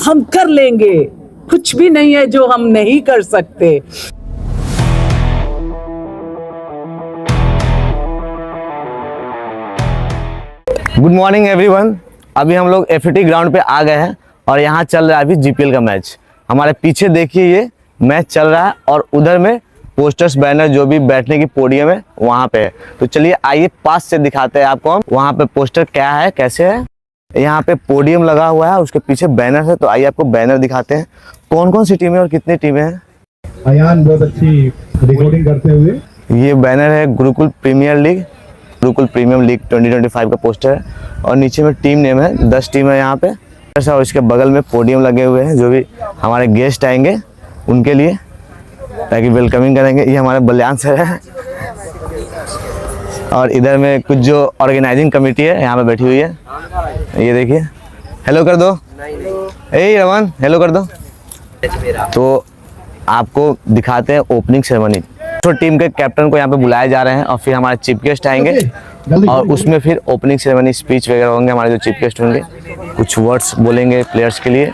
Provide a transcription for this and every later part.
हम कर लेंगे, कुछ भी नहीं है जो हम नहीं कर सकते। Good morning everyone. अभी हम लोग एफएटी ग्राउंड पे आ गए हैं और यहाँ चल रहा है अभी जीपीएल का मैच। हमारे पीछे देखिए ये मैच चल रहा है और उधर में पोस्टर्स बैनर जो भी बैठने की पोडियम है वहाँ पे है। तो चलिए आइए पास से दिखाते हैं आपको हम वहाँ पे पोस्टर क्या है कैसे है। यहाँ पे पोडियम लगा हुआ है, उसके पीछे बैनर है। तो आइए आपको बैनर दिखाते हैं कौन कौन सी टीमें और कितनी टीमें हैं। अयान बहुत अच्छी रिकॉर्डिंग करते हुए ये बैनर है गुरुकुल प्रीमियर लीग 2025 का पोस्टर है और नीचे में टीम नेम है, 10 टीम है यहाँ पे। और इसके बगल में पोडियम लगे हुए हैं जो भी हमारे गेस्ट आएंगे उनके लिए ताकि वेलकमिंग करेंगे। ये हमारे बलियान सर है और इधर में कुछ जो ऑर्गेनाइजिंग कमेटी है यहाँ पे बैठी हुई है। ये देखिए, हेलो कर दो, ए रमन हेलो कर दो। तो आपको दिखाते हैं ओपनिंग सेरेमनी। तो टीम के कैप्टन को यहाँ पे बुलाए जा रहे हैं और फिर हमारे चीफ गेस्ट आएंगे और उसमें फिर ओपनिंग सेरेमनी स्पीच वगैरह होंगे। हमारे जो चीफ गेस्ट होंगे कुछ वर्ड्स बोलेंगे प्लेयर्स के लिए,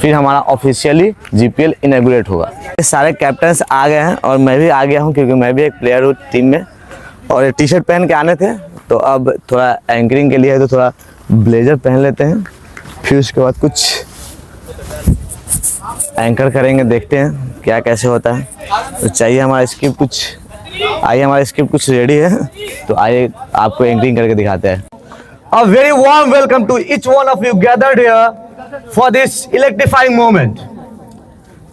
फिर हमारा ऑफिशियली जीपीएल इनॉग्रेट होगा। ये सारे कैप्टन्स आ गए हैं और मैं भी आ गया हूँ क्योंकि मैं भी एक प्लेयर हूँ टीम में। और टी शर्ट पहन के आने थे तो अब थोड़ा एंकरिंग के लिए है तो थोड़ा ब्लेजर पहन लेते हैं, फिर उसके बाद कुछ एंकर करेंगे, देखते हैं क्या कैसे होता है। तो चाहिए हमारा स्क्रिप्ट कुछ, आइए हमारा स्क्रिप्ट कुछ रेडी है तो आइए आपको एंकरिंग करके दिखाते हैं। A very warm welcome to each one of you gathered here for this electrifying moment.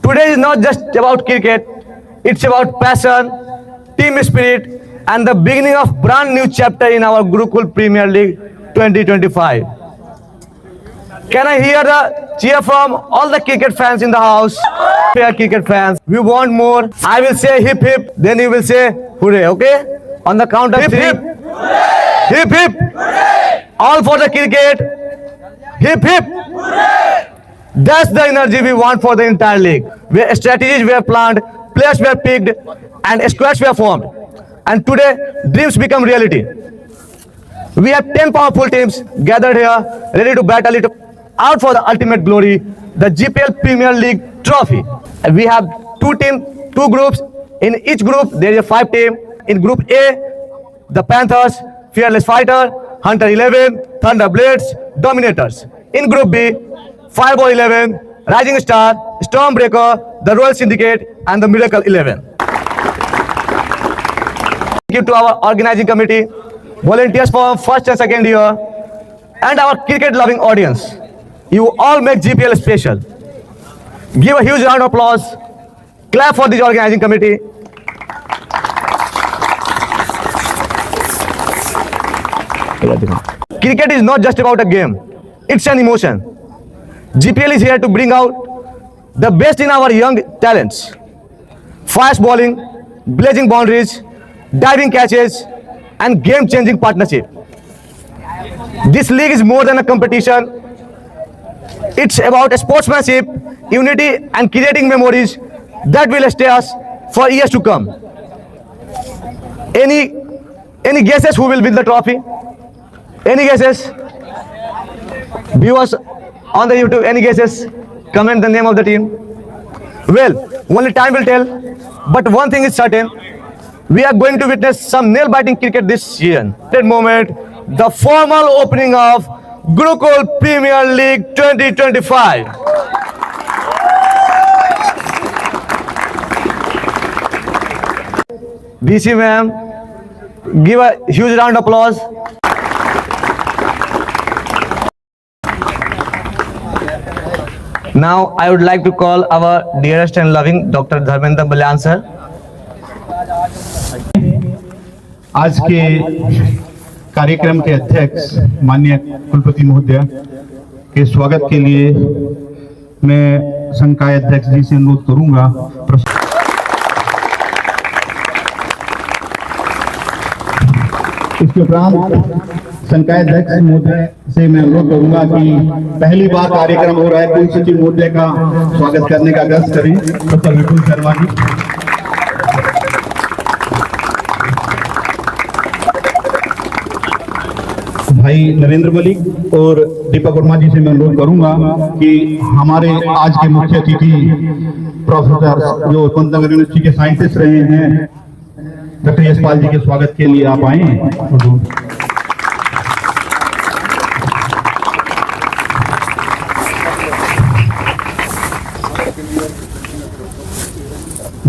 Today is not just about cricket, it's about passion, team spirit and the beginning of brand new chapter in our Gurukul Premier League 2025. Can I hear the cheer from all the cricket fans in the house? Fair cricket fans, we want more. I will say hip hip, then you will say hooray, okay? On the count of three. Hip hip. Hip hip. Hooray. All for the cricket. Hip hip. Hooray. That's the energy we want for the entire league. Where strategies were planned, players were picked, and squads were formed. And today, dreams become reality. We have 10 powerful teams gathered here, ready to battle it out for the ultimate glory, the GPL Premier League trophy. And we have two groups. In each group, there is a 5 team. In Group A, the Panthers, Fearless Fighter, Hunter 11, Thunder Blades, Dominators. In Group B, Fireball 11, Rising Star, Stormbreaker, the Royal Syndicate, and the Miracle 11. Thank you to our organizing committee, volunteers for first and second year, and our cricket-loving audience. You all make GPL special. Give a huge round of applause. Clap for this organizing committee. Cricket is not just about a game. It's an emotion. GPL is here to bring out the best in our young talents. Fast bowling, blazing boundaries, diving catches, and game-changing partnership. This league is more than a competition. It's about sportsmanship, unity, and creating memories that will stay us for years to come. Any guesses who will win the trophy? Any guesses? Viewers on the YouTube, any guesses? Comment the name of the team. Well, only time will tell. But one thing is certain. We are going to witness some nail-biting cricket this season. That moment, the formal opening of Gurukul Premier League 2025. BC ma'am, give a huge round of applause. Now I would like to call our dearest and loving Dr. Dharmendra Balyan sir. आज के कार्यक्रम के अध्यक्ष माननीय कुलपति महोदय के स्वागत के लिए मैं संकाय अध्यक्ष जी से अनुरोध करूंगा। इसके उपरांत संकाय अध्यक्ष महोदय से मैं अनुरोध करूंगा कि पहली बार कार्यक्रम हो रहा है, कुल सचिव महोदय का स्वागत करने का अग्रज करें। डॉक्टर विपुल शर्मा जी। भाई नरेंद्र मलिक और दीपक वर्मा जी से मैं अनुरोध करूंगा कि हमारे आज के मुख्य अतिथि प्रोफेसर जो पंतनगर यूनिवर्सिटी के साइंटिस्ट रहे हैं डॉक्टर यशपाल जी के स्वागत के लिए आप आए।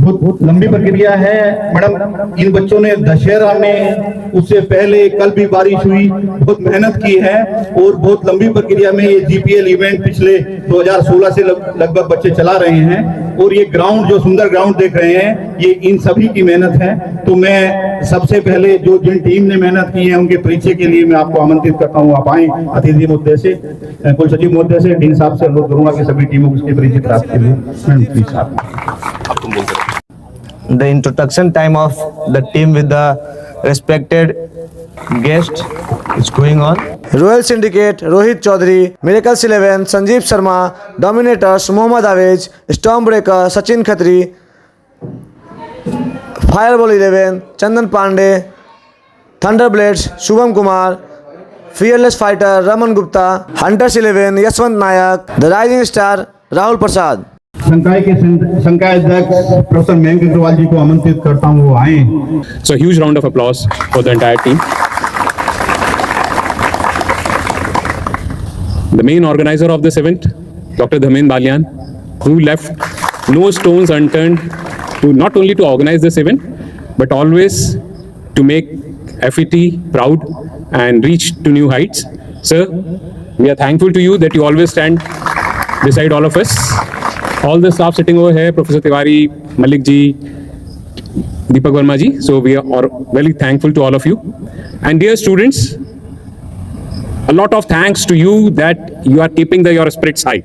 बहुत लंबी प्रक्रिया है मैडम। इन बच्चों ने दशहरा में, उससे पहले कल भी बारिश हुई, बहुत मेहनत की है और बहुत लंबी प्रक्रिया में ये जीपीएल इवेंट पिछले 2016 से लगभग बच्चे चला रहे हैं। और ये ग्राउंड, जो सुंदर ग्राउंड देख रहे हैं, ये इन सभी की मेहनत है। तो मैं सबसे पहले जो जिन टीम ने मेहनत की है उनके परिचय के लिए मैं आपको आमंत्रित करता हूँ। आप आए अतिथि मुद्दे से, कुल सचिव मुद्दे से, डीन साहब से अनुरोध करूंगा कि सभी टीमों को इसके परिचय प्राप्त के लिए The introduction time of the team with the respected guest is going on. Royal Syndicate Rohit Chaudhary, Miracles 11 Sanjeev Sharma, Dominators Mohammad Avej, Stormbreaker Sachin Khatri, Fireball 11 Chandan Pandey, Thunderblades Shubham Kumar, Fearless Fighter Raman Gupta, Hunters 11 Yashwant Nayak, The Rising Star Rahul Prasad. संकाय के संकाय अध्यक्ष professor Mayank Agarwal जी को आमंत्रित करता हूं, वो आए। So huge round of applause for the entire team. The main organizer of this event, Dr. Dhamen Balian, who left no stones unturned to not only to organize this event, but always to make FET proud and reach to new heights. Sir, we are thankful to you that you always stand beside all of us. All the staff sitting over here, Professor Tiwari, Malik ji, Deepak Verma ji. So we are very thankful to all of you. And dear students, a lot of thanks to you that you are keeping your spirits high.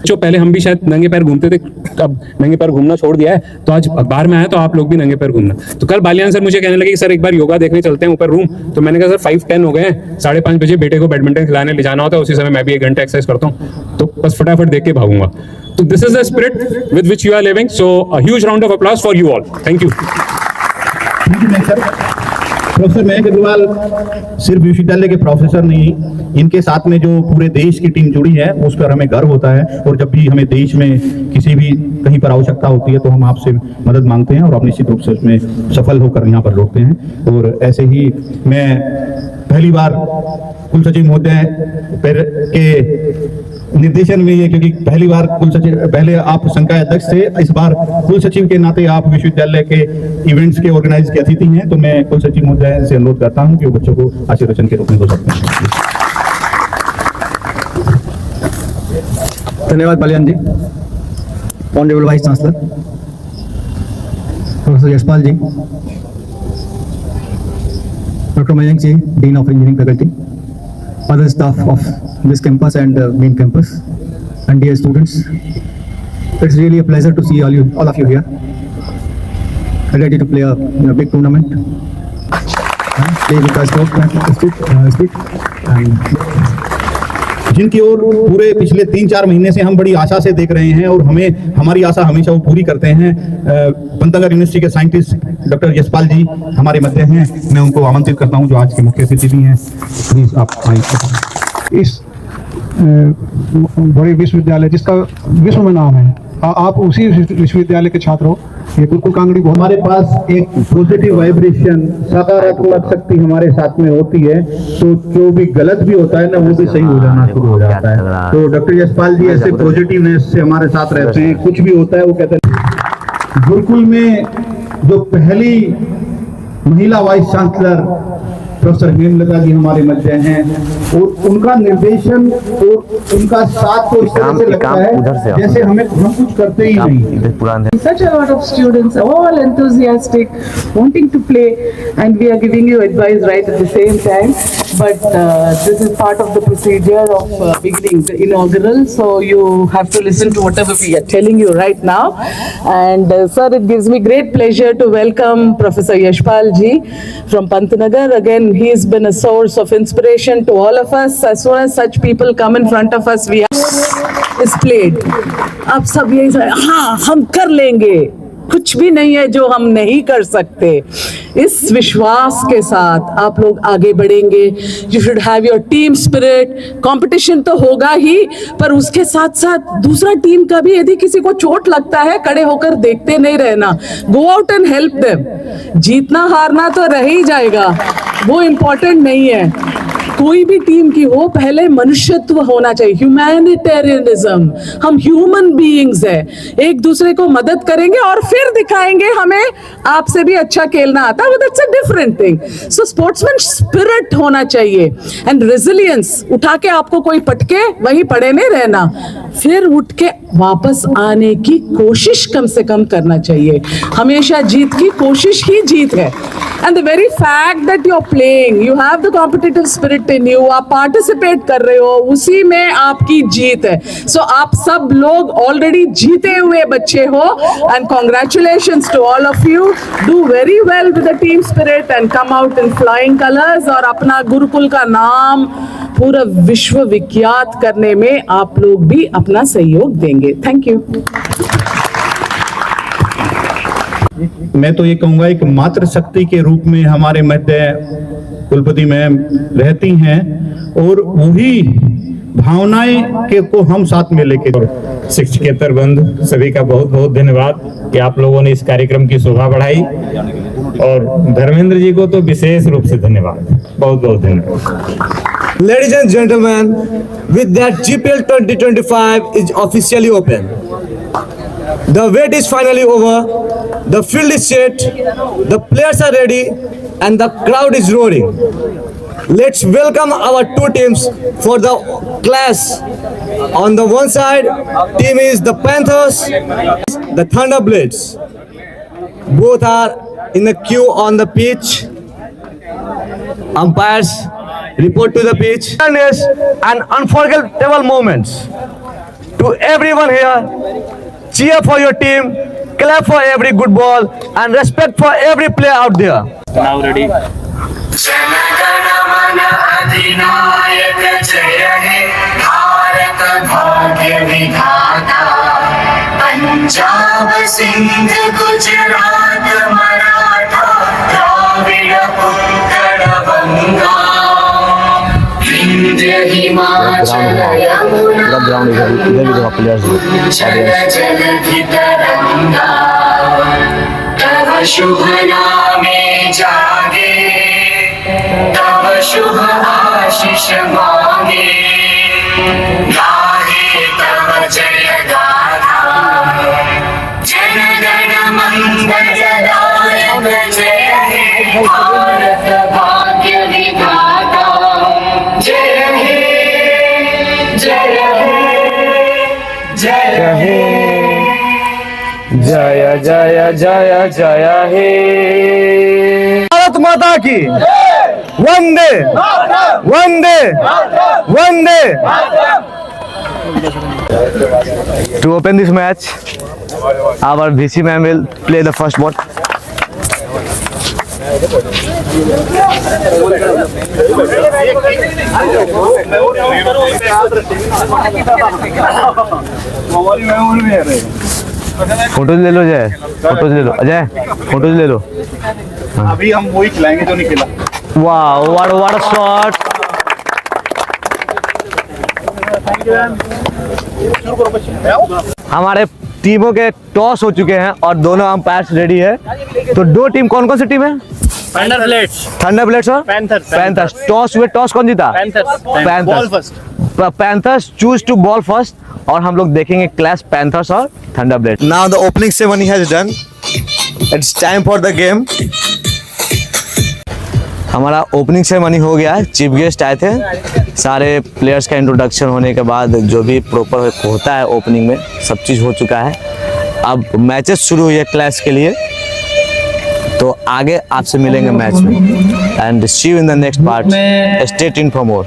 जो पहले हम भी शायद नंगे पैर घूमते थे, अब नंगे पैर घूमना छोड़ दिया है, तो आज अखबार में आया तो आप लोग भी नंगे पैर घूमना। तो कल बालियान सर मुझे कहने लगे कि सर एक बार योगा देखने चलते हैं ऊपर रूम। तो मैंने कहा सर 5:10 हो गए हैं, 5:30 बजे बेटे को बैडमिंटन खिलाने ले जाना होता है, उसी समय मैं भी 1 घंटा एक्सरसाइज करता हूँ, तो बस फटाफट देख के भागूंगा। तो this is the spirit with which you are living. So a huge round of applause for you all. Thank you. Professor Mayank Agrawal सिर्फ विश्वविद्यालय के प्रोफेसर नहीं, इनके साथ में जो पूरे देश की टीम जुड़ी है उस पर हमें गर्व होता है। और जब भी हमें देश में किसी भी कहीं पर आवश्यकता होती है तो हम आपसे मदद मांगते हैं और आप निश्चित रूप से उसमें सफल होकर यहाँ पर लौटते हैं। और ऐसे ही मैं पहली बार कुल सचिव महोदय के निर्देशन में ये, क्योंकि पहली बार कुल सचिव, पहले आप संकाय अध्यक्ष थे, इस बार कुल सचिव के नाते आप विश्वविद्यालय के इवेंट्स के ऑर्गेनाइज के अतिथि हैं। तो मैं कुल सचिव महोदय से अनुरोध करता हूं कि वो बच्चों को आशीर्वचन के रूप में दो सकते हैं। धन्यवाद Baliyan ji. Honourable vice chancellor professor Yashpal ji, doctor Mayank ji, dean of engineering faculty, other staff of this campus and main campus, and dear students, it's really a pleasure to see all of you here, ready to play a big tournament, play with us, speak, जिनकी ओर पूरे पिछले 3-4 महीने से हम बड़ी आशा से देख रहे हैं और हमारी आशा हमेशा वो पूरी करते हैं। पंतनगर यूनिवर्सिटी के साइंटिस्ट डॉक्टर यशपाल जी हमारे मध्य हैं, मैं उनको आमंत्रित करता हूं, जो आज के मुख्य अतिथि भी हैं। प्लीज आप आइए। इस बड़े विश्वविद्यालय जिसका विश्व में नाम है, आप उसी विश्वविद्यालय के छात्र हो, ये बिल्कुल कांगड़ी बहुत। हमारे पास एक पॉजिटिव वाइब्रेशन, सकारात्मक शक्ति हमारे साथ में होती है, तो जो भी गलत भी होता है ना वो भी सही हो जाना शुरू हो जाता है। तो डॉक्टर यशपाल जी ऐसे पॉजिटिवनेस से हमारे साथ रहते हैं। कुछ भी होता है वो कहते हैं। गुरुकुल में जो पहली महिला वाइस चांसलर प्रोफेसर हेमलता जी हमारे मध्य हैं, और उनका निर्देशन और उनका साथ तो इस तरह से लगता है जैसे हम कुछ करते ही नहीं। Such a lot of students, all enthusiastic, wanting to play, and we are giving you advice right at the same time. But this is part of the procedure of beginning the inaugural, so you have to listen to whatever we are telling you right now. And sir, it gives me great pleasure to welcome Professor Yashpal ji from Pantnagar. Again, he has been a source of inspiration to all of us. As soon as such people come in front of us, we are displayed. आप सब यही हाँ हम कर लेंगे, कुछ भी नहीं है जो हम नहीं कर सकते। इस विश्वास के साथ आप लोग आगे बढ़ेंगे। You should have your team spirit. Competition तो होगा ही, पर उसके साथ साथ दूसरा टीम का भी यदि किसी को चोट लगता है, खड़े होकर देखते नहीं रहना, go out and help them. जीतना हारना तो रह ही जाएगा, वो इम्पोर्टेंट नहीं है। कोई भी टीम की हो, पहले मनुष्यत्व होना चाहिए, ह्यूमैनिटेरियनिज्म। हम ह्यूमन बीइंग्स है, एक दूसरे को मदद करेंगे और फिर दिखाएंगे हमें आपसे भी अच्छा खेलना आता है। That's a different thing. So sportsman spirit होना चाहिए एंड रेजिलियंस। उठा के आपको कोई पटके वहीं पड़े नहीं रहना, फिर उठ के वापस आने की कोशिश कम से कम करना चाहिए। हमेशा जीत की कोशिश ही जीत है। And the very fact that you are playing, you have the competitive spirit in you, आप पार्टिसिपेट कर रहे हो, उसी में आपकी जीत है। सो आप सब लोग ऑलरेडी जीते हुए बच्चे हो and congratulations to all of you. Do very well with the team spirit and come out in flying colours, और अपना गुरुकुल का नाम पूरा विश्व विख्यात करने में आप लोग भी अपना सहयोग देंगे। Thank you. मैं तो ये कहूंगा एक मातृ शक्ति के रूप में हमारे मध्य कुलपति मैम रहती हैं, और वही भावनाएं के को हम साथ में लेके। शिक्षकेतर बंधु सभी का बहुत बहुत धन्यवाद कि आप लोगों ने इस कार्यक्रम की शोभा बढ़ाई, और धर्मेंद्र जी को तो विशेष रूप से धन्यवाद, बहुत बहुत धन्यवाद। Ladies and gentlemen, with that GPL 2025 is officially open. The wait is finally over. The field is set. The players are ready, and the crowd is roaring. Let's welcome our two teams for the clash. On the one side, team is the Panthers, the Thunderblades. Both are in the queue on the pitch. Umpires report to the pitch. And unforgettable moments. To everyone here, cheer for your team, clap for every good ball, and respect for every player out there. Now ready. Jana Gana Mana अधिनायक जय हे भारत भाग्य विधाता। पंजाब सिंध गुजरात मराठा द्राविड़ उत्कल बंगा, विंध्य हिमाचल यमुना जलधि तरंगा। तव शुभ नामे जागे, तव शुभ आशीष मांगे, गाहे तव जय गाथा। जन गण मंगलदायक जय हे भारत भाग्य विधाता। जय हे जय हे जय हे जय जय जय जय हे भारत माता की वंदे वंदे वंदे। To open this match, our VC ma'am will play the first ball. Photos ले लो जय, फोटोज ले लो अजय, फोटोज ले लो। अभी हम वही खिलाएंगे जो नहीं खिला। वाह, व्हाट अ शॉट। हमारे टीमों के टॉस हो चुके हैं और दोनों अंपायर्स रेडी है। तो दो टीम, कौन कौन सी टीम है? थंडरब्लेड्स और पैंथर्स। टॉस हुए, टॉस कौन जीता? Panthers choose to bowl first, और हम लोग देखेंगे क्लैश पैंथर्स और Thunderblades. Now the opening ceremony has done, it's time for the game. हमारा ओपनिंग सेरेमनी हो गया है, चीफ गेस्ट आए थे। सारे प्लेयर्स का इंट्रोडक्शन होने के बाद जो भी प्रॉपर होता है ओपनिंग में, सब चीज़ हो चुका है। अब मैचेस शुरू हुई है क्लैश के लिए, तो आगे आपसे मिलेंगे मैच में। And see you in the next part, stay tuned for more.